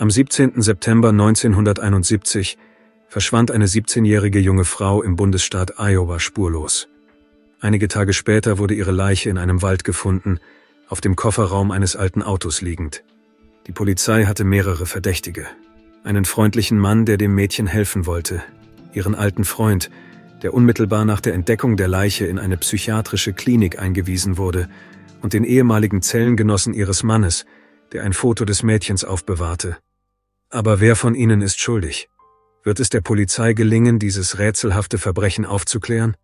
Am 17. September 1971 verschwand eine 17-jährige junge Frau im Bundesstaat Iowa spurlos. Einige Tage später wurde ihre Leiche in einem Wald gefunden, auf dem Kofferraum eines alten Autos liegend. Die Polizei hatte mehrere Verdächtige. Einen freundlichen Mann, der dem Mädchen helfen wollte, ihren alten Freund, der unmittelbar nach der Entdeckung der Leiche in eine psychiatrische Klinik eingewiesen wurde, und den ehemaligen Zellengenossen ihres Mannes, der ein Foto des Mädchens aufbewahrte. Aber wer von ihnen ist schuldig? Wird es der Polizei gelingen, dieses rätselhafte Verbrechen aufzuklären?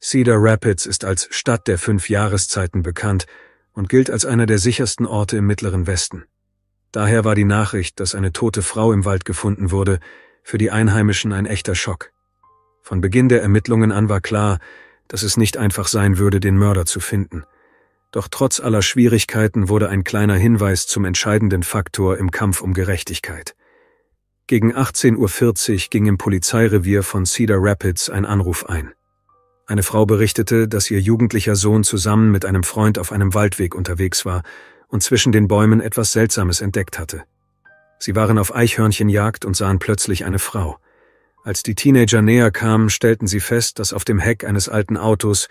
Cedar Rapids ist als Stadt der 5 Jahreszeiten bekannt und gilt als einer der sichersten Orte im Mittleren Westen. Daher war die Nachricht, dass eine tote Frau im Wald gefunden wurde, für die Einheimischen ein echter Schock. Von Beginn der Ermittlungen an war klar, dass es nicht einfach sein würde, den Mörder zu finden. Doch trotz aller Schwierigkeiten wurde ein kleiner Hinweis zum entscheidenden Faktor im Kampf um Gerechtigkeit. Gegen 18:40 Uhr ging im Polizeirevier von Cedar Rapids ein Anruf ein. Eine Frau berichtete, dass ihr jugendlicher Sohn zusammen mit einem Freund auf einem Waldweg unterwegs war und zwischen den Bäumen etwas Seltsames entdeckt hatte. Sie waren auf Eichhörnchenjagd und sahen plötzlich eine Frau. Als die Teenager näher kamen, stellten sie fest, dass auf dem Heck eines alten Autos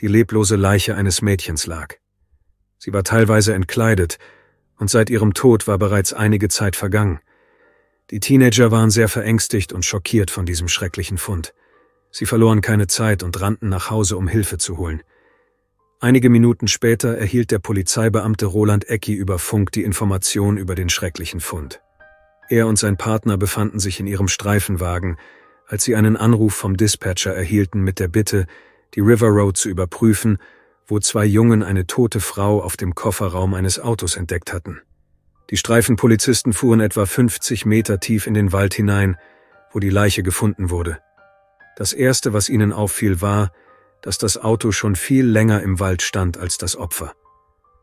die leblose Leiche eines Mädchens lag. Sie war teilweise entkleidet, und seit ihrem Tod war bereits einige Zeit vergangen. Die Teenager waren sehr verängstigt und schockiert von diesem schrecklichen Fund. Sie verloren keine Zeit und rannten nach Hause, um Hilfe zu holen. Einige Minuten später erhielt der Polizeibeamte Roland Ecki über Funk die Information über den schrecklichen Fund. Er und sein Partner befanden sich in ihrem Streifenwagen, als sie einen Anruf vom Dispatcher erhielten mit der Bitte, die River Road zu überprüfen, wo 2 Jungen eine tote Frau auf dem Kofferraum eines Autos entdeckt hatten. Die Streifenpolizisten fuhren etwa 50 Meter tief in den Wald hinein, wo die Leiche gefunden wurde. Das Erste, was ihnen auffiel, war, dass das Auto schon viel länger im Wald stand als das Opfer.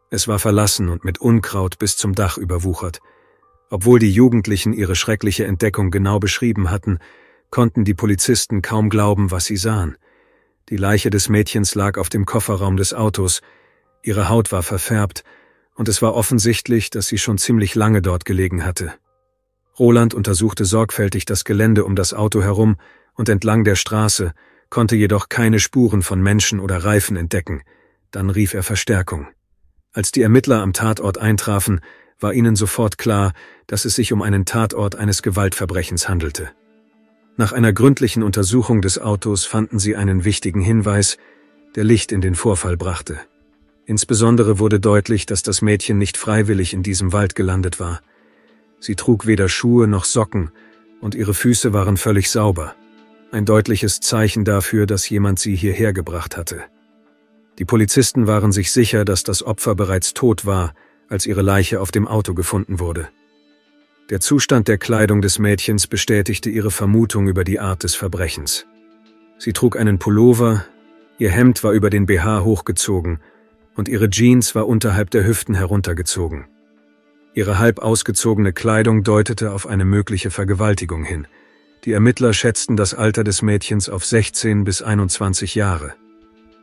Es war verlassen und mit Unkraut bis zum Dach überwuchert. Obwohl die Jugendlichen ihre schreckliche Entdeckung genau beschrieben hatten, konnten die Polizisten kaum glauben, was sie sahen. Die Leiche des Mädchens lag auf dem Kofferraum des Autos, ihre Haut war verfärbt und es war offensichtlich, dass sie schon ziemlich lange dort gelegen hatte. Roland untersuchte sorgfältig das Gelände um das Auto herum und entlang der Straße, konnte jedoch keine Spuren von Menschen oder Reifen entdecken. Dann rief er Verstärkung. Als die Ermittler am Tatort eintrafen, war ihnen sofort klar, dass es sich um einen Tatort eines Gewaltverbrechens handelte. Nach einer gründlichen Untersuchung des Autos fanden sie einen wichtigen Hinweis, der Licht in den Vorfall brachte. Insbesondere wurde deutlich, dass das Mädchen nicht freiwillig in diesem Wald gelandet war. Sie trug weder Schuhe noch Socken und ihre Füße waren völlig sauber. Ein deutliches Zeichen dafür, dass jemand sie hierher gebracht hatte. Die Polizisten waren sich sicher, dass das Opfer bereits tot war, als ihre Leiche auf dem Auto gefunden wurde. Der Zustand der Kleidung des Mädchens bestätigte ihre Vermutung über die Art des Verbrechens. Sie trug einen Pullover, ihr Hemd war über den BH hochgezogen und ihre Jeans war unterhalb der Hüften heruntergezogen. Ihre halb ausgezogene Kleidung deutete auf eine mögliche Vergewaltigung hin. Die Ermittler schätzten das Alter des Mädchens auf 16 bis 21 Jahre.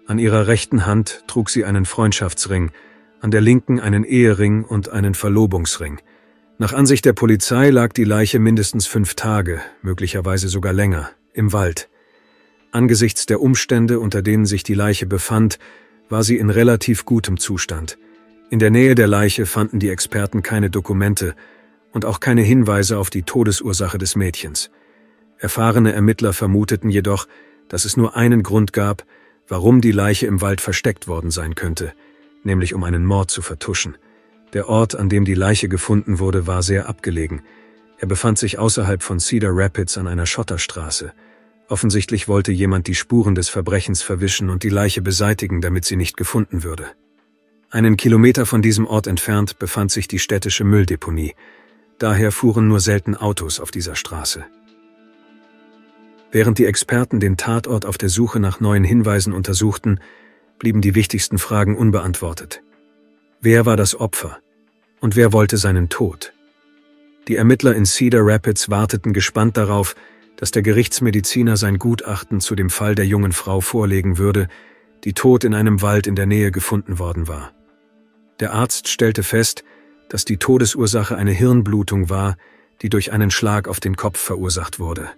An ihrer rechten Hand trug sie einen Freundschaftsring, an der linken einen Ehering und einen Verlobungsring. Nach Ansicht der Polizei lag die Leiche mindestens 5 Tage, möglicherweise sogar länger, im Wald. Angesichts der Umstände, unter denen sich die Leiche befand, war sie in relativ gutem Zustand. In der Nähe der Leiche fanden die Experten keine Dokumente und auch keine Hinweise auf die Todesursache des Mädchens. Erfahrene Ermittler vermuteten jedoch, dass es nur einen Grund gab, warum die Leiche im Wald versteckt worden sein könnte, nämlich um einen Mord zu vertuschen. Der Ort, an dem die Leiche gefunden wurde, war sehr abgelegen. Er befand sich außerhalb von Cedar Rapids an einer Schotterstraße. Offensichtlich wollte jemand die Spuren des Verbrechens verwischen und die Leiche beseitigen, damit sie nicht gefunden würde. Einen Kilometer von diesem Ort entfernt befand sich die städtische Mülldeponie. Daher fuhren nur selten Autos auf dieser Straße. Während die Experten den Tatort auf der Suche nach neuen Hinweisen untersuchten, blieben die wichtigsten Fragen unbeantwortet. Wer war das Opfer? Und wer wollte seinen Tod? Die Ermittler in Cedar Rapids warteten gespannt darauf, dass der Gerichtsmediziner sein Gutachten zu dem Fall der jungen Frau vorlegen würde, die tot in einem Wald in der Nähe gefunden worden war. Der Arzt stellte fest, dass die Todesursache eine Hirnblutung war, die durch einen Schlag auf den Kopf verursacht wurde.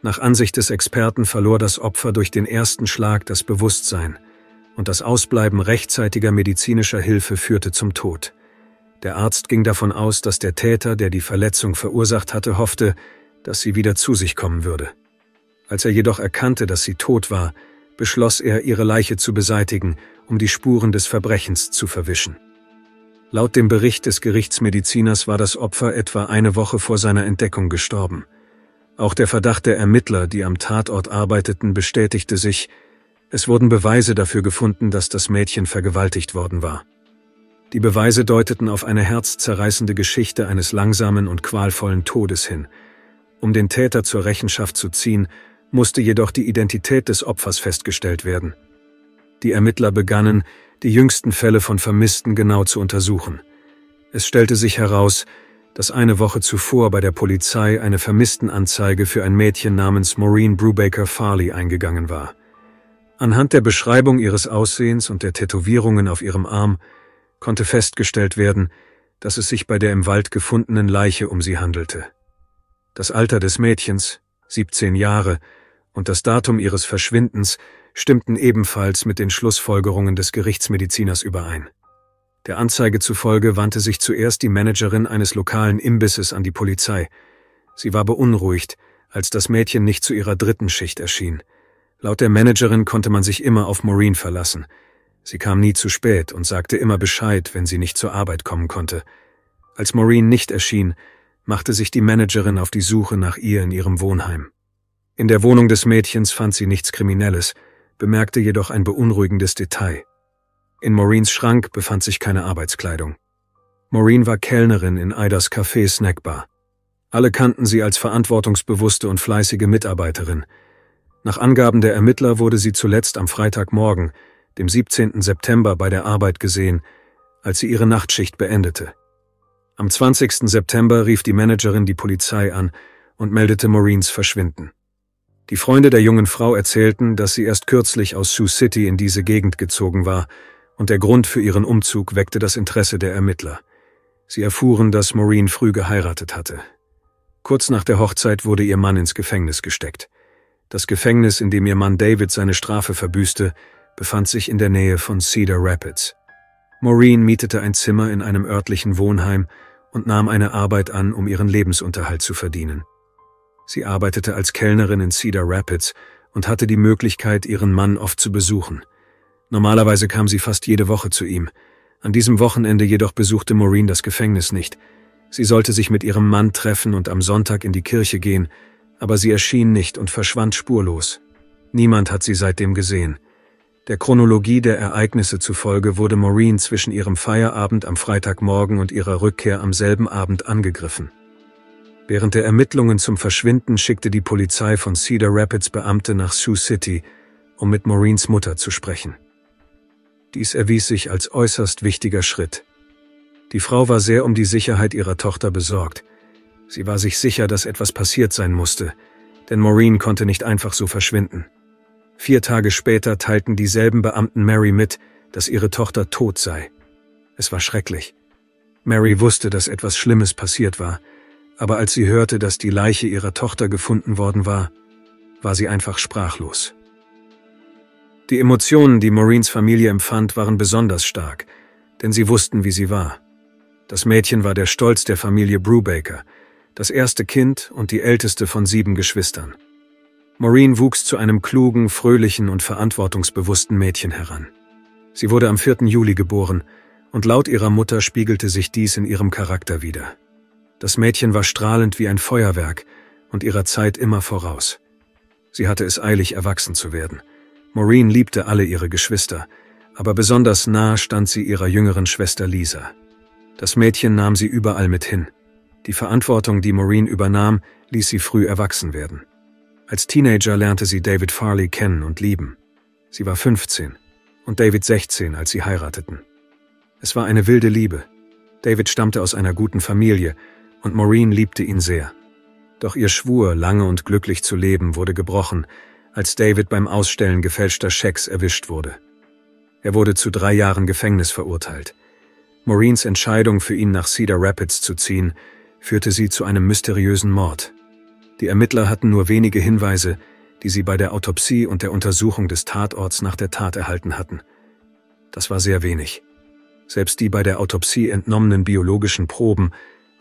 Nach Ansicht des Experten verlor das Opfer durch den ersten Schlag das Bewusstsein und das Ausbleiben rechtzeitiger medizinischer Hilfe führte zum Tod. Der Arzt ging davon aus, dass der Täter, der die Verletzung verursacht hatte, hoffte, dass sie wieder zu sich kommen würde. Als er jedoch erkannte, dass sie tot war, beschloss er, ihre Leiche zu beseitigen, um die Spuren des Verbrechens zu verwischen. Laut dem Bericht des Gerichtsmediziners war das Opfer etwa eine Woche vor seiner Entdeckung gestorben. Auch der Verdacht der Ermittler, die am Tatort arbeiteten, bestätigte sich. Es wurden Beweise dafür gefunden, dass das Mädchen vergewaltigt worden war. Die Beweise deuteten auf eine herzzerreißende Geschichte eines langsamen und qualvollen Todes hin. Um den Täter zur Rechenschaft zu ziehen, musste jedoch die Identität des Opfers festgestellt werden. Die Ermittler begannen, die jüngsten Fälle von Vermissten genau zu untersuchen. Es stellte sich heraus, dass eine Woche zuvor bei der Polizei eine Vermisstenanzeige für ein Mädchen namens Maureen Brubaker Farley eingegangen war. Anhand der Beschreibung ihres Aussehens und der Tätowierungen auf ihrem Arm konnte festgestellt werden, dass es sich bei der im Wald gefundenen Leiche um sie handelte. Das Alter des Mädchens, 17 Jahre, und das Datum ihres Verschwindens stimmten ebenfalls mit den Schlussfolgerungen des Gerichtsmediziners überein. Der Anzeige zufolge wandte sich zuerst die Managerin eines lokalen Imbisses an die Polizei. Sie war beunruhigt, als das Mädchen nicht zu ihrer 3. Schicht erschien. Laut der Managerin konnte man sich immer auf Maureen verlassen. Sie kam nie zu spät und sagte immer Bescheid, wenn sie nicht zur Arbeit kommen konnte. Als Maureen nicht erschien, machte sich die Managerin auf die Suche nach ihr in ihrem Wohnheim. In der Wohnung des Mädchens fand sie nichts Kriminelles, bemerkte jedoch ein beunruhigendes Detail. In Maureens Schrank befand sich keine Arbeitskleidung. Maureen war Kellnerin in Idas Café Snackbar. Alle kannten sie als verantwortungsbewusste und fleißige Mitarbeiterin. Nach Angaben der Ermittler wurde sie zuletzt am Freitagmorgen, dem 17. September, bei der Arbeit gesehen, als sie ihre Nachtschicht beendete. Am 20. September rief die Managerin die Polizei an und meldete Maureens Verschwinden. Die Freunde der jungen Frau erzählten, dass sie erst kürzlich aus Sioux City in diese Gegend gezogen war, und der Grund für ihren Umzug weckte das Interesse der Ermittler. Sie erfuhren, dass Maureen früh geheiratet hatte. Kurz nach der Hochzeit wurde ihr Mann ins Gefängnis gesteckt. Das Gefängnis, in dem ihr Mann David seine Strafe verbüßte, befand sich in der Nähe von Cedar Rapids. Maureen mietete ein Zimmer in einem örtlichen Wohnheim und nahm eine Arbeit an, um ihren Lebensunterhalt zu verdienen. Sie arbeitete als Kellnerin in Cedar Rapids und hatte die Möglichkeit, ihren Mann oft zu besuchen. Normalerweise kam sie fast jede Woche zu ihm. An diesem Wochenende jedoch besuchte Maureen das Gefängnis nicht. Sie sollte sich mit ihrem Mann treffen und am Sonntag in die Kirche gehen, aber sie erschien nicht und verschwand spurlos. Niemand hat sie seitdem gesehen. Der Chronologie der Ereignisse zufolge wurde Maureen zwischen ihrem Feierabend am Freitagmorgen und ihrer Rückkehr am selben Abend angegriffen. Während der Ermittlungen zum Verschwinden schickte die Polizei von Cedar Rapids Beamte nach Sioux City, um mit Maureens Mutter zu sprechen. Dies erwies sich als äußerst wichtiger Schritt. Die Frau war sehr um die Sicherheit ihrer Tochter besorgt. Sie war sich sicher, dass etwas passiert sein musste, denn Maureen konnte nicht einfach so verschwinden. 4 Tage später teilten dieselben Beamten Mary mit, dass ihre Tochter tot sei. Es war schrecklich. Mary wusste, dass etwas Schlimmes passiert war, aber als sie hörte, dass die Leiche ihrer Tochter gefunden worden war, war sie einfach sprachlos. Die Emotionen, die Maureens Familie empfand, waren besonders stark, denn sie wussten, wie sie war. Das Mädchen war der Stolz der Familie Brubaker, das erste Kind und die älteste von 7 Geschwistern. Maureen wuchs zu einem klugen, fröhlichen und verantwortungsbewussten Mädchen heran. Sie wurde am 4. Juli geboren und laut ihrer Mutter spiegelte sich dies in ihrem Charakter wider. Das Mädchen war strahlend wie ein Feuerwerk und ihrer Zeit immer voraus. Sie hatte es eilig, erwachsen zu werden. Maureen liebte alle ihre Geschwister, aber besonders nah stand sie ihrer jüngeren Schwester Lisa. Das Mädchen nahm sie überall mit hin. Die Verantwortung, die Maureen übernahm, ließ sie früh erwachsen werden. Als Teenager lernte sie David Farley kennen und lieben. Sie war 15 und David 16, als sie heirateten. Es war eine wilde Liebe. David stammte aus einer guten Familie und Maureen liebte ihn sehr. Doch ihr Schwur, lange und glücklich zu leben, wurde gebrochen, als David beim Ausstellen gefälschter Schecks erwischt wurde. Er wurde zu 3 Jahren Gefängnis verurteilt. Maureens Entscheidung, für ihn nach Cedar Rapids zu ziehen, führte sie zu einem mysteriösen Mord. Die Ermittler hatten nur wenige Hinweise, die sie bei der Autopsie und der Untersuchung des Tatorts nach der Tat erhalten hatten. Das war sehr wenig. Selbst die bei der Autopsie entnommenen biologischen Proben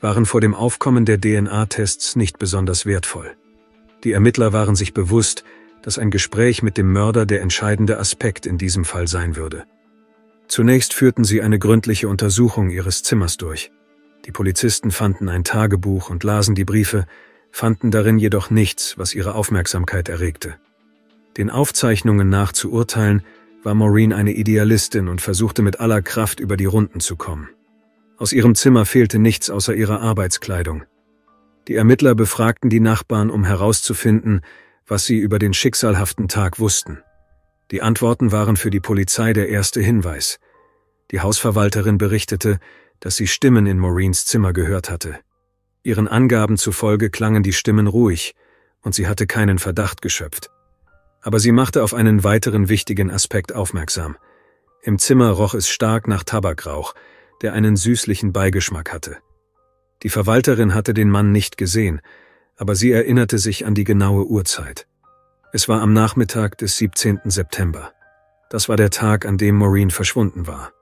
waren vor dem Aufkommen der DNA-Tests nicht besonders wertvoll. Die Ermittler waren sich bewusst, dass ein Gespräch mit dem Mörder der entscheidende Aspekt in diesem Fall sein würde. Zunächst führten sie eine gründliche Untersuchung ihres Zimmers durch. Die Polizisten fanden ein Tagebuch und lasen die Briefe, fanden darin jedoch nichts, was ihre Aufmerksamkeit erregte. Den Aufzeichnungen nach zu urteilen, war Maureen eine Idealistin und versuchte mit aller Kraft über die Runden zu kommen. Aus ihrem Zimmer fehlte nichts außer ihrer Arbeitskleidung. Die Ermittler befragten die Nachbarn, um herauszufinden, was sie über den schicksalhaften Tag wussten. Die Antworten waren für die Polizei der erste Hinweis. Die Hausverwalterin berichtete, dass sie Stimmen in Maureens Zimmer gehört hatte. Ihren Angaben zufolge klangen die Stimmen ruhig und sie hatte keinen Verdacht geschöpft. Aber sie machte auf einen weiteren wichtigen Aspekt aufmerksam. Im Zimmer roch es stark nach Tabakrauch, der einen süßlichen Beigeschmack hatte. Die Verwalterin hatte den Mann nicht gesehen, aber sie erinnerte sich an die genaue Uhrzeit. Es war am Nachmittag des 17. September. Das war der Tag, an dem Maureen verschwunden war.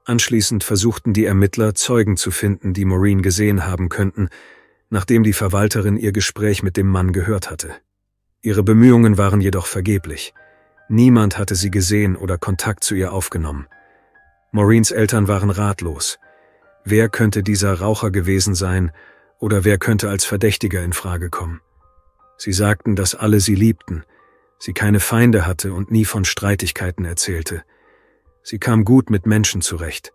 Anschließend versuchten die Ermittler, Zeugen zu finden, die Maureen gesehen haben könnten, nachdem die Verwalterin ihr Gespräch mit dem Mann gehört hatte. Ihre Bemühungen waren jedoch vergeblich. Niemand hatte sie gesehen oder Kontakt zu ihr aufgenommen. Maureens Eltern waren ratlos. Wer könnte dieser Raucher gewesen sein oder wer könnte als Verdächtiger in Frage kommen? Sie sagten, dass alle sie liebten, sie keine Feinde hatte und nie von Streitigkeiten erzählte. Sie kam gut mit Menschen zurecht.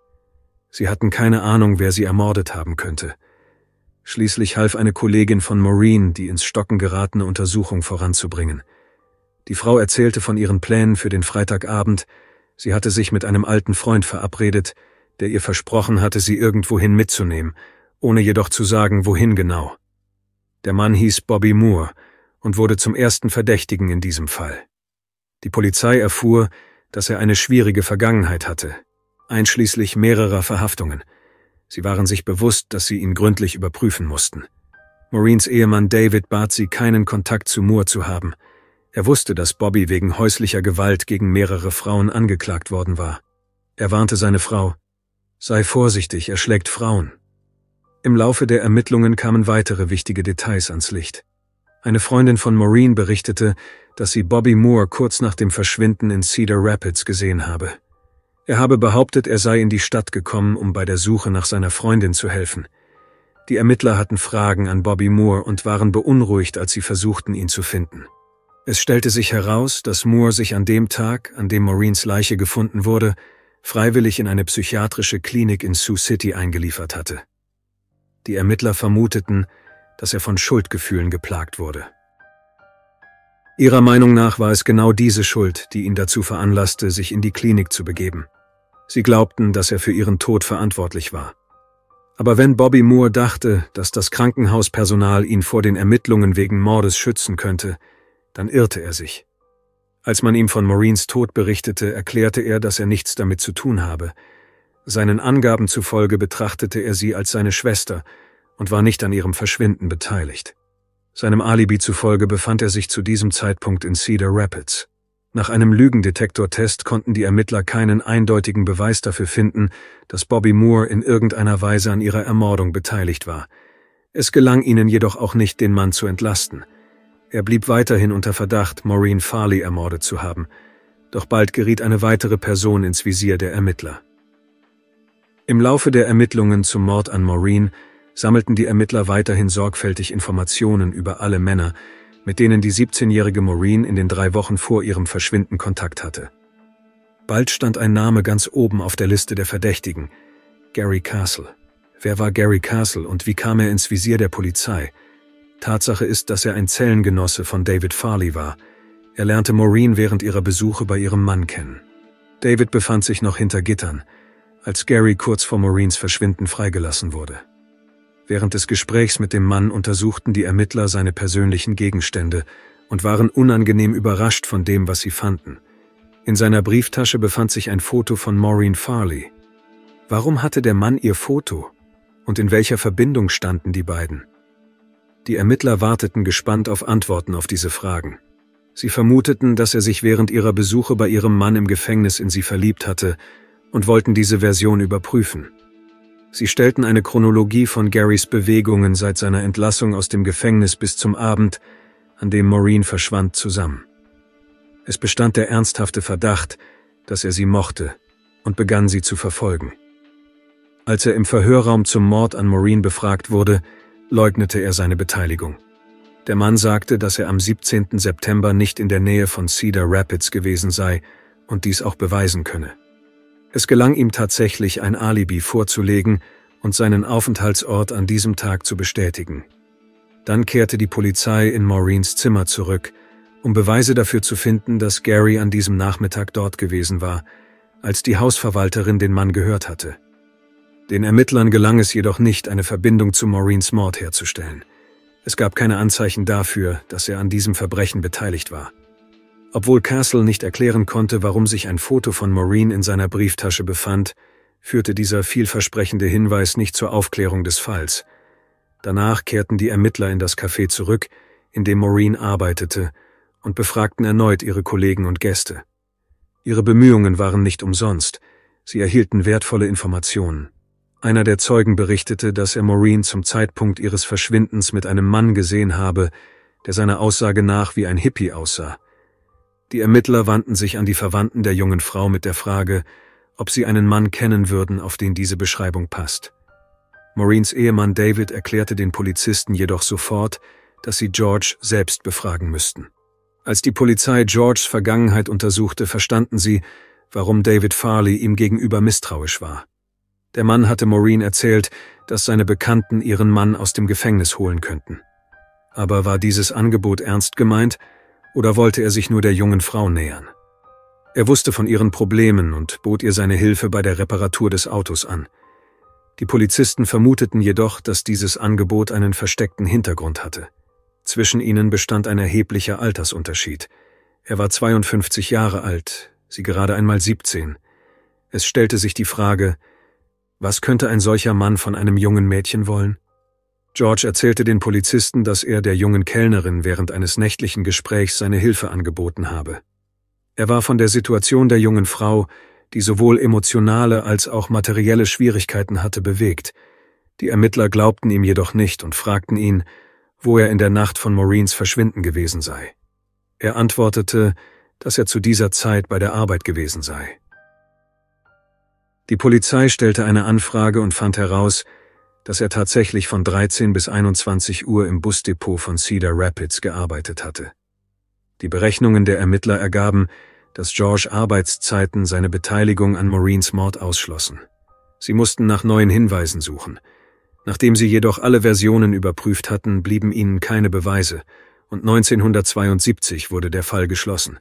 Sie hatten keine Ahnung, wer sie ermordet haben könnte. Schließlich half eine Kollegin von Maureen, die ins Stocken geratene Untersuchung voranzubringen. Die Frau erzählte von ihren Plänen für den Freitagabend. Sie hatte sich mit einem alten Freund verabredet, der ihr versprochen hatte, sie irgendwohin mitzunehmen, ohne jedoch zu sagen, wohin genau. Der Mann hieß Bobby Moore und wurde zum ersten Verdächtigen in diesem Fall. Die Polizei erfuhr, dass er eine schwierige Vergangenheit hatte, einschließlich mehrerer Verhaftungen. Sie waren sich bewusst, dass sie ihn gründlich überprüfen mussten. Maureens Ehemann David bat sie, keinen Kontakt zu Moore zu haben. Er wusste, dass Bobby wegen häuslicher Gewalt gegen mehrere Frauen angeklagt worden war. Er warnte seine Frau: Sei vorsichtig, er schlägt Frauen. Im Laufe der Ermittlungen kamen weitere wichtige Details ans Licht. Eine Freundin von Maureen berichtete, dass sie Bobby Moore kurz nach dem Verschwinden in Cedar Rapids gesehen habe. Er habe behauptet, er sei in die Stadt gekommen, um bei der Suche nach seiner Freundin zu helfen. Die Ermittler hatten Fragen an Bobby Moore und waren beunruhigt, als sie versuchten, ihn zu finden. Es stellte sich heraus, dass Moore sich an dem Tag, an dem Maureens Leiche gefunden wurde, freiwillig in eine psychiatrische Klinik in Sioux City eingeliefert hatte. Die Ermittler vermuteten, dass er von Schuldgefühlen geplagt wurde. Ihrer Meinung nach war es genau diese Schuld, die ihn dazu veranlasste, sich in die Klinik zu begeben. Sie glaubten, dass er für ihren Tod verantwortlich war. Aber wenn Bobby Moore dachte, dass das Krankenhauspersonal ihn vor den Ermittlungen wegen Mordes schützen könnte, dann irrte er sich. Als man ihm von Maureens Tod berichtete, erklärte er, dass er nichts damit zu tun habe. Seinen Angaben zufolge betrachtete er sie als seine Schwester und war nicht an ihrem Verschwinden beteiligt. Seinem Alibi zufolge befand er sich zu diesem Zeitpunkt in Cedar Rapids. Nach einem Lügendetektortest konnten die Ermittler keinen eindeutigen Beweis dafür finden, dass Bobby Moore in irgendeiner Weise an ihrer Ermordung beteiligt war. Es gelang ihnen jedoch auch nicht, den Mann zu entlasten. Er blieb weiterhin unter Verdacht, Maureen Farley ermordet zu haben. Doch bald geriet eine weitere Person ins Visier der Ermittler. Im Laufe der Ermittlungen zum Mord an Maureen sammelten die Ermittler weiterhin sorgfältig Informationen über alle Männer, mit denen die 17-jährige Maureen in den 3 Wochen vor ihrem Verschwinden Kontakt hatte. Bald stand ein Name ganz oben auf der Liste der Verdächtigen: Gary Castle. Wer war Gary Castle und wie kam er ins Visier der Polizei? Tatsache ist, dass er ein Zellengenosse von David Farley war. Er lernte Maureen während ihrer Besuche bei ihrem Mann kennen. David befand sich noch hinter Gittern, als Gary kurz vor Maureens Verschwinden freigelassen wurde. Während des Gesprächs mit dem Mann untersuchten die Ermittler seine persönlichen Gegenstände und waren unangenehm überrascht von dem, was sie fanden. In seiner Brieftasche befand sich ein Foto von Maureen Farley. Warum hatte der Mann ihr Foto? Und in welcher Verbindung standen die beiden? Die Ermittler warteten gespannt auf Antworten auf diese Fragen. Sie vermuteten, dass er sich während ihrer Besuche bei ihrem Mann im Gefängnis in sie verliebt hatte und wollten diese Version überprüfen. Sie stellten eine Chronologie von Garys Bewegungen seit seiner Entlassung aus dem Gefängnis bis zum Abend, an dem Maureen verschwand, zusammen. Es bestand der ernsthafte Verdacht, dass er sie mochte, und begann sie zu verfolgen. Als er im Verhörraum zum Mord an Maureen befragt wurde, leugnete er seine Beteiligung. Der Mann sagte, dass er am 17. September nicht in der Nähe von Cedar Rapids gewesen sei und dies auch beweisen könne. Es gelang ihm tatsächlich, ein Alibi vorzulegen und seinen Aufenthaltsort an diesem Tag zu bestätigen. Dann kehrte die Polizei in Maureens Zimmer zurück, um Beweise dafür zu finden, dass Gary an diesem Nachmittag dort gewesen war, als die Hausverwalterin den Mann gehört hatte. Den Ermittlern gelang es jedoch nicht, eine Verbindung zu Maureens Mord herzustellen. Es gab keine Anzeichen dafür, dass er an diesem Verbrechen beteiligt war. Obwohl Castle nicht erklären konnte, warum sich ein Foto von Maureen in seiner Brieftasche befand, führte dieser vielversprechende Hinweis nicht zur Aufklärung des Falls. Danach kehrten die Ermittler in das Café zurück, in dem Maureen arbeitete, und befragten erneut ihre Kollegen und Gäste. Ihre Bemühungen waren nicht umsonst. Sie erhielten wertvolle Informationen. Einer der Zeugen berichtete, dass er Maureen zum Zeitpunkt ihres Verschwindens mit einem Mann gesehen habe, der seiner Aussage nach wie ein Hippie aussah. Die Ermittler wandten sich an die Verwandten der jungen Frau mit der Frage, ob sie einen Mann kennen würden, auf den diese Beschreibung passt. Maureens Ehemann David erklärte den Polizisten jedoch sofort, dass sie George selbst befragen müssten. Als die Polizei Georges Vergangenheit untersuchte, verstanden sie, warum David Farley ihm gegenüber misstrauisch war. Der Mann hatte Maureen erzählt, dass seine Bekannten ihren Mann aus dem Gefängnis holen könnten. Aber war dieses Angebot ernst gemeint, oder wollte er sich nur der jungen Frau nähern? Er wusste von ihren Problemen und bot ihr seine Hilfe bei der Reparatur des Autos an. Die Polizisten vermuteten jedoch, dass dieses Angebot einen versteckten Hintergrund hatte. Zwischen ihnen bestand ein erheblicher Altersunterschied. Er war 52 Jahre alt, sie gerade einmal 17. Es stellte sich die Frage, was könnte ein solcher Mann von einem jungen Mädchen wollen? George erzählte den Polizisten, dass er der jungen Kellnerin während eines nächtlichen Gesprächs seine Hilfe angeboten habe. Er war von der Situation der jungen Frau, die sowohl emotionale als auch materielle Schwierigkeiten hatte, bewegt. Die Ermittler glaubten ihm jedoch nicht und fragten ihn, wo er in der Nacht von Maureens Verschwinden gewesen sei. Er antwortete, dass er zu dieser Zeit bei der Arbeit gewesen sei. Die Polizei stellte eine Anfrage und fand heraus, dass er tatsächlich von 13 bis 21 Uhr im Busdepot von Cedar Rapids gearbeitet hatte. Die Berechnungen der Ermittler ergaben, dass George Arbeitszeiten seine Beteiligung an Maureens Mord ausschlossen. Sie mussten nach neuen Hinweisen suchen. Nachdem sie jedoch alle Versionen überprüft hatten, blieben ihnen keine Beweise, und 1972 wurde der Fall geschlossen.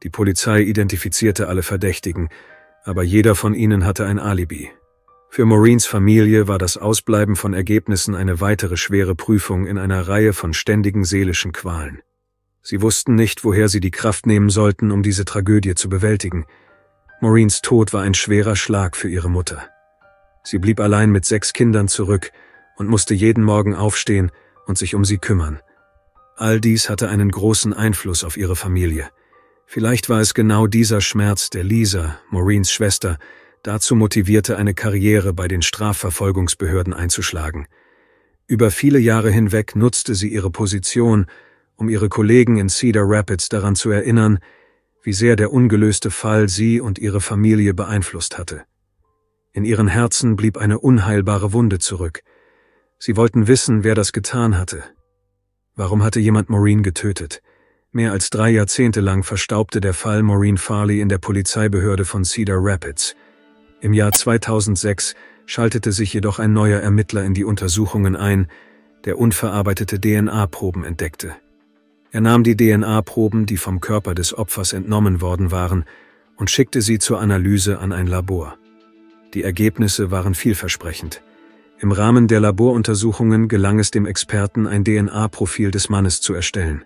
Die Polizei identifizierte alle Verdächtigen, aber jeder von ihnen hatte ein Alibi. Für Maureens Familie war das Ausbleiben von Ergebnissen eine weitere schwere Prüfung in einer Reihe von ständigen seelischen Qualen. Sie wussten nicht, woher sie die Kraft nehmen sollten, um diese Tragödie zu bewältigen. Maureens Tod war ein schwerer Schlag für ihre Mutter. Sie blieb allein mit 6 Kindern zurück und musste jeden Morgen aufstehen und sich um sie kümmern. All dies hatte einen großen Einfluss auf ihre Familie. Vielleicht war es genau dieser Schmerz, der Lisa, Maureens Schwester, dazu motivierte, eine Karriere bei den Strafverfolgungsbehörden einzuschlagen. Über viele Jahre hinweg nutzte sie ihre Position, um ihre Kollegen in Cedar Rapids daran zu erinnern, wie sehr der ungelöste Fall sie und ihre Familie beeinflusst hatte. In ihren Herzen blieb eine unheilbare Wunde zurück. Sie wollten wissen, wer das getan hatte. Warum hatte jemand Maureen getötet? Mehr als 3 Jahrzehnte lang verstaubte der Fall Maureen Farley in der Polizeibehörde von Cedar Rapids. Im Jahr 2006 schaltete sich jedoch ein neuer Ermittler in die Untersuchungen ein, der unverarbeitete DNA-Proben entdeckte. Er nahm die DNA-Proben, die vom Körper des Opfers entnommen worden waren, und schickte sie zur Analyse an ein Labor. Die Ergebnisse waren vielversprechend. Im Rahmen der Laboruntersuchungen gelang es dem Experten, ein DNA-Profil des Mannes zu erstellen.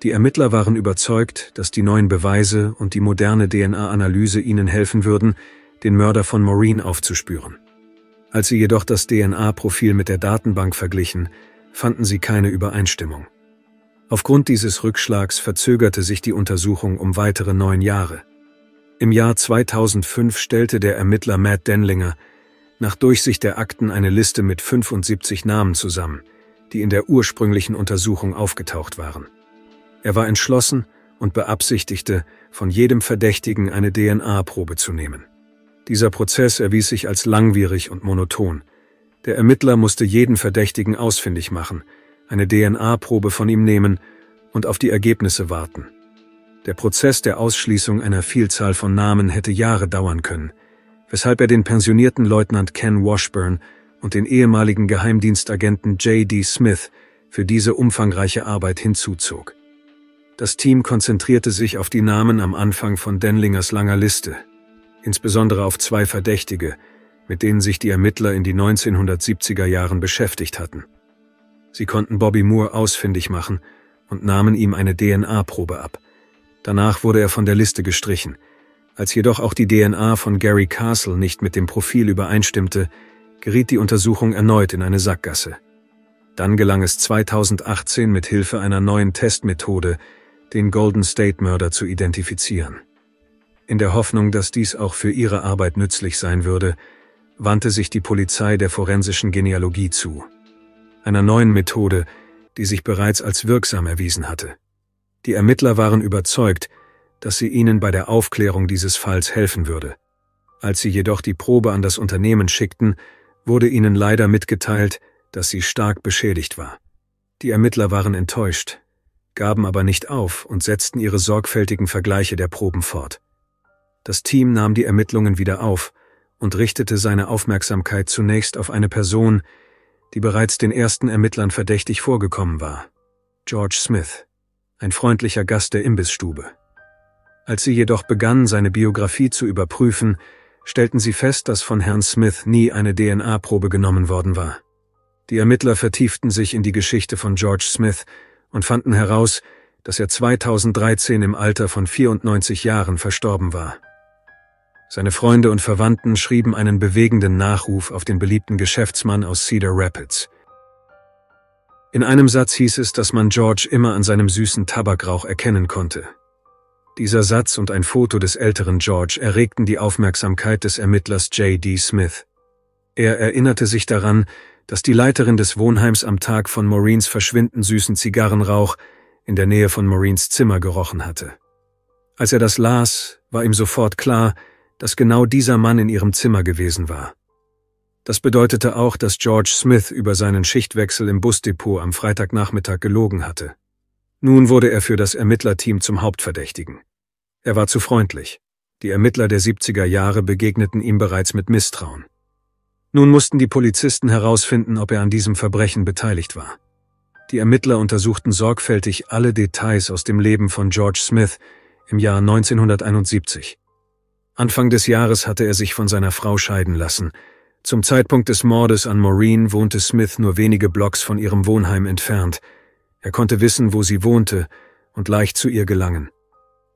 Die Ermittler waren überzeugt, dass die neuen Beweise und die moderne DNA-Analyse ihnen helfen würden, den Mörder von Maureen aufzuspüren. Als sie jedoch das DNA-Profil mit der Datenbank verglichen, fanden sie keine Übereinstimmung. Aufgrund dieses Rückschlags verzögerte sich die Untersuchung um weitere 9 Jahre. Im Jahr 2005 stellte der Ermittler Matt Denlinger nach Durchsicht der Akten eine Liste mit 75 Namen zusammen, die in der ursprünglichen Untersuchung aufgetaucht waren. Er war entschlossen und beabsichtigte, von jedem Verdächtigen eine DNA-Probe zu nehmen. Dieser Prozess erwies sich als langwierig und monoton. Der Ermittler musste jeden Verdächtigen ausfindig machen, eine DNA-Probe von ihm nehmen und auf die Ergebnisse warten. Der Prozess der Ausschließung einer Vielzahl von Namen hätte Jahre dauern können, weshalb er den pensionierten Leutnant Ken Washburn und den ehemaligen Geheimdienstagenten J.D. Smith für diese umfangreiche Arbeit hinzuzog. Das Team konzentrierte sich auf die Namen am Anfang von Denlingers langer Liste, insbesondere auf 2 Verdächtige, mit denen sich die Ermittler in die 1970er Jahren beschäftigt hatten. Sie konnten Bobby Moore ausfindig machen und nahmen ihm eine DNA-Probe ab. Danach wurde er von der Liste gestrichen. Als jedoch auch die DNA von Gary Castle nicht mit dem Profil übereinstimmte, geriet die Untersuchung erneut in eine Sackgasse. Dann gelang es 2018 mit Hilfe einer neuen Testmethode, den Golden State Mörder zu identifizieren. In der Hoffnung, dass dies auch für ihre Arbeit nützlich sein würde, wandte sich die Polizei der forensischen Genealogie zu, einer neuen Methode, die sich bereits als wirksam erwiesen hatte. Die Ermittler waren überzeugt, dass sie ihnen bei der Aufklärung dieses Falls helfen würde. Als sie jedoch die Probe an das Unternehmen schickten, wurde ihnen leider mitgeteilt, dass sie stark beschädigt war. Die Ermittler waren enttäuscht, gaben aber nicht auf und setzten ihre sorgfältigen Vergleiche der Proben fort. Das Team nahm die Ermittlungen wieder auf und richtete seine Aufmerksamkeit zunächst auf eine Person, die bereits den ersten Ermittlern verdächtig vorgekommen war: George Smith, ein freundlicher Gast der Imbissstube. Als sie jedoch begannen, seine Biografie zu überprüfen, stellten sie fest, dass von Herrn Smith nie eine DNA-Probe genommen worden war. Die Ermittler vertieften sich in die Geschichte von George Smith und fanden heraus, dass er 2013 im Alter von 94 Jahren verstorben war. Seine Freunde und Verwandten schrieben einen bewegenden Nachruf auf den beliebten Geschäftsmann aus Cedar Rapids. In einem Satz hieß es, dass man George immer an seinem süßen Tabakrauch erkennen konnte. Dieser Satz und ein Foto des älteren George erregten die Aufmerksamkeit des Ermittlers J.D. Smith. Er erinnerte sich daran, dass die Leiterin des Wohnheims am Tag von Maureen's Verschwinden süßen Zigarrenrauch in der Nähe von Maureen's Zimmer gerochen hatte. Als er das las, war ihm sofort klar, dass genau dieser Mann in ihrem Zimmer gewesen war. Das bedeutete auch, dass George Smith über seinen Schichtwechsel im Busdepot am Freitagnachmittag gelogen hatte. Nun wurde er für das Ermittlerteam zum Hauptverdächtigen. Er war zu freundlich. Die Ermittler der 70er Jahre begegneten ihm bereits mit Misstrauen. Nun mussten die Polizisten herausfinden, ob er an diesem Verbrechen beteiligt war. Die Ermittler untersuchten sorgfältig alle Details aus dem Leben von George Smith im Jahr 1971. Anfang des Jahres hatte er sich von seiner Frau scheiden lassen. Zum Zeitpunkt des Mordes an Maureen wohnte Smith nur wenige Blocks von ihrem Wohnheim entfernt. Er konnte wissen, wo sie wohnte und leicht zu ihr gelangen.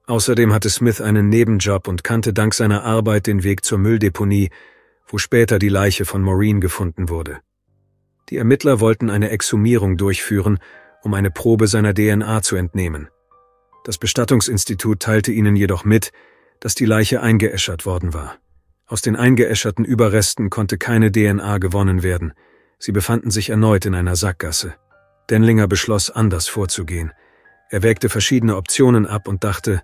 Außerdem hatte Smith einen Nebenjob und kannte dank seiner Arbeit den Weg zur Mülldeponie, wo später die Leiche von Maureen gefunden wurde. Die Ermittler wollten eine Exhumierung durchführen, um eine Probe seiner DNA zu entnehmen. Das Bestattungsinstitut teilte ihnen jedoch mit, dass die Leiche eingeäschert worden war. Aus den eingeäscherten Überresten konnte keine DNA gewonnen werden. Sie befanden sich erneut in einer Sackgasse. Denlinger beschloss, anders vorzugehen. Er wägte verschiedene Optionen ab und dachte,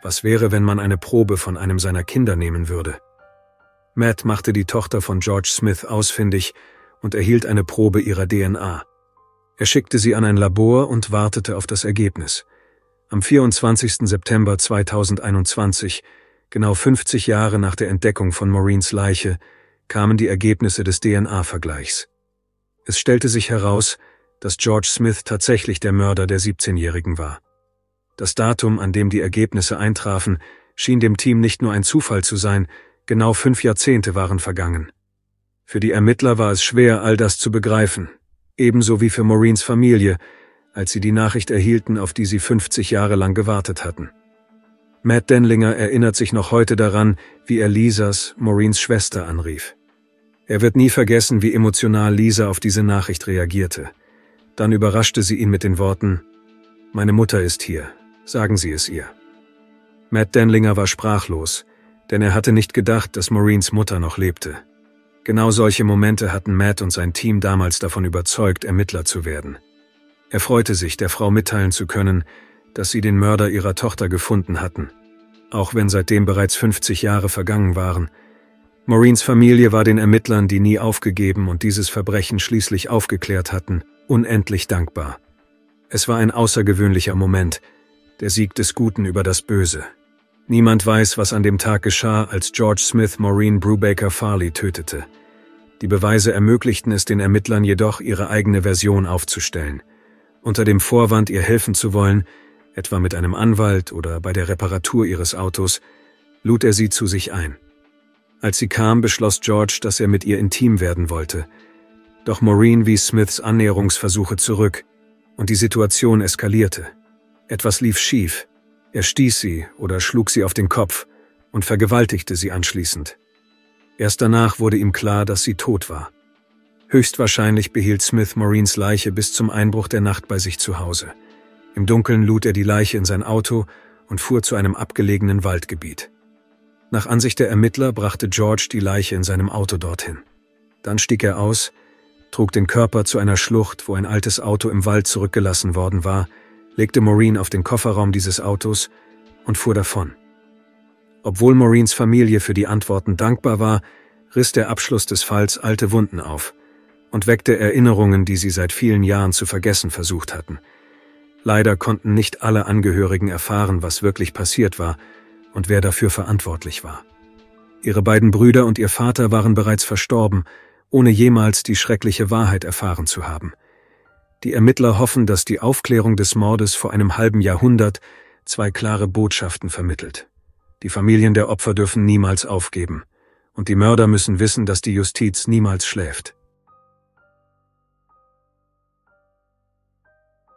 was wäre, wenn man eine Probe von einem seiner Kinder nehmen würde? Matt machte die Tochter von George Smith ausfindig und erhielt eine Probe ihrer DNA. Er schickte sie an ein Labor und wartete auf das Ergebnis. Am 24. September 2021, genau 50 Jahre nach der Entdeckung von Maureens Leiche, kamen die Ergebnisse des DNA-Vergleichs. Es stellte sich heraus, dass George Smith tatsächlich der Mörder der 17-Jährigen war. Das Datum, an dem die Ergebnisse eintrafen, schien dem Team nicht nur ein Zufall zu sein, genau 5 Jahrzehnte waren vergangen. Für die Ermittler war es schwer, all das zu begreifen, ebenso wie für Maureens Familie, als sie die Nachricht erhielten, auf die sie 50 Jahre lang gewartet hatten. Matt Denlinger erinnert sich noch heute daran, wie er Lisas, Maureens Schwester, anrief. Er wird nie vergessen, wie emotional Lisa auf diese Nachricht reagierte. Dann überraschte sie ihn mit den Worten: »Meine Mutter ist hier. Sagen Sie es ihr.« Matt Denlinger war sprachlos, denn er hatte nicht gedacht, dass Maureen's Mutter noch lebte. Genau solche Momente hatten Matt und sein Team damals davon überzeugt, Ermittler zu werden. Er freute sich, der Frau mitteilen zu können, dass sie den Mörder ihrer Tochter gefunden hatten, auch wenn seitdem bereits 50 Jahre vergangen waren. Maureen's Familie war den Ermittlern, die nie aufgegeben und dieses Verbrechen schließlich aufgeklärt hatten, unendlich dankbar. Es war ein außergewöhnlicher Moment, der Sieg des Guten über das Böse. Niemand weiß, was an dem Tag geschah, als George Smith Maureen Brubaker Farley tötete. Die Beweise ermöglichten es den Ermittlern jedoch, ihre eigene Version aufzustellen. Unter dem Vorwand, ihr helfen zu wollen, etwa mit einem Anwalt oder bei der Reparatur ihres Autos, lud er sie zu sich ein. Als sie kam, beschloss George, dass er mit ihr intim werden wollte. Doch Maureen wies Smiths Annäherungsversuche zurück und die Situation eskalierte. Etwas lief schief. Er stieß sie oder schlug sie auf den Kopf und vergewaltigte sie anschließend. Erst danach wurde ihm klar, dass sie tot war. Höchstwahrscheinlich behielt Smith Maureen's Leiche bis zum Einbruch der Nacht bei sich zu Hause. Im Dunkeln lud er die Leiche in sein Auto und fuhr zu einem abgelegenen Waldgebiet. Nach Ansicht der Ermittler brachte George die Leiche in seinem Auto dorthin. Dann stieg er aus, trug den Körper zu einer Schlucht, wo ein altes Auto im Wald zurückgelassen worden war, legte Maureen auf den Kofferraum dieses Autos und fuhr davon. Obwohl Maureens Familie für die Antworten dankbar war, riss der Abschluss des Falls alte Wunden auf und weckte Erinnerungen, die sie seit vielen Jahren zu vergessen versucht hatten. Leider konnten nicht alle Angehörigen erfahren, was wirklich passiert war und wer dafür verantwortlich war. Ihre beiden Brüder und ihr Vater waren bereits verstorben, ohne jemals die schreckliche Wahrheit erfahren zu haben. Die Ermittler hoffen, dass die Aufklärung des Mordes vor einem halben Jahrhundert 2 klare Botschaften vermittelt. Die Familien der Opfer dürfen niemals aufgeben, und die Mörder müssen wissen, dass die Justiz niemals schläft.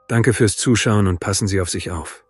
Danke fürs Zuschauen und passen Sie auf sich auf.